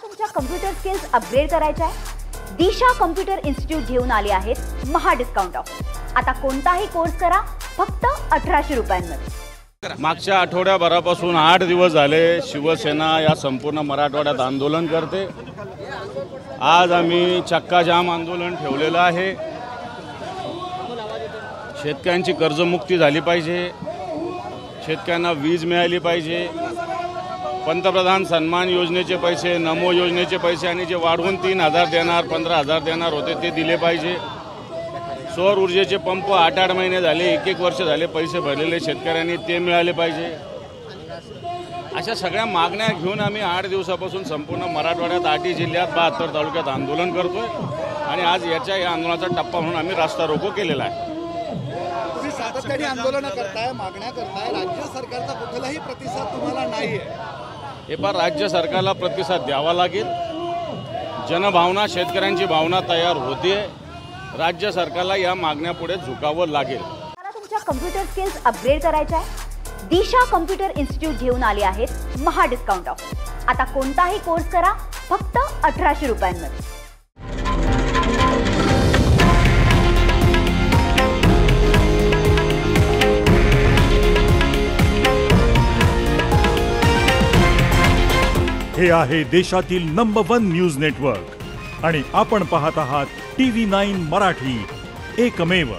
तुमच्या computer skills upgrade करायच्या आहे? दिशा कम्प्युटर इन्स्टिट्यूट घेऊन आले आहेत महा डिस्काउंट ऑफर। आता कोणताही कोर्स करा फक्त 1800 रुपयांमध्ये। मागच्या आठवड्याभरापासून 8 दिवस झाले शिवसेना या संपूर्ण मराठवाड्यात आंदोलन करते। आज आम्ही चक्काजाम आंदोलन ठेवलेलं आहे। शेतकऱ्यांची कर्जमुक्ती झाली पाहिजे, शेतकऱ्यांना वीज मिळाली पाहिजे, पंतप्रधान सन्मान योजनेचे पैसे, नमो योजनेचे पैसे आणि जे वाढवून 3000 देणार 15000 देणार होते ते दिले पाहिजे। सौर ऊर्जेचे पंप 8-8 महिने झाले, 1-1 वर्ष झाले पैसे भरलेले शेतकऱ्यांनी ते मिळाले पाहिजे। अशा सगळ्या मागण्या घेऊन आम्ही 8 दिवसापासून संपूर्ण मराठवाड्यात 8 जिल्ह्यात 72 तालुक्यात आंदोलन करतोय आणि आज या आंदोलनाचा टप्पा म्हणून आम्ही रास्ता रोको केलेला आहे। तुम्ही सातत्याने आंदोलन करताय, मागण्या करताय, राज्य सरकारचा कुठलाही प्रतिसाद तुम्हाला नाहीये। हे पण राज्य सरकारला प्रतिसाद द्यावा लागेल। जनभावना, शेतकऱ्यांची भावना तयार होते। राज्य सरकारला या मागण्या पुढे झुकावं लागेल। मला तुमच्या कम्प्युटर स्किल्स अपग्रेड करायच्या आहे? दिशा कम्प्युटर इन्स्टिट्यूट घेऊन आले आहेत महा डिस्काउंट ऑफर। आता कोणताही कोर्स करा फक्त 1800 रुपयांमध्ये। हे आहे देशातील नंबर 1 न्यूज नेटवर्क आणि आपण पाहत आहात TV9 मराठी, एकमेव।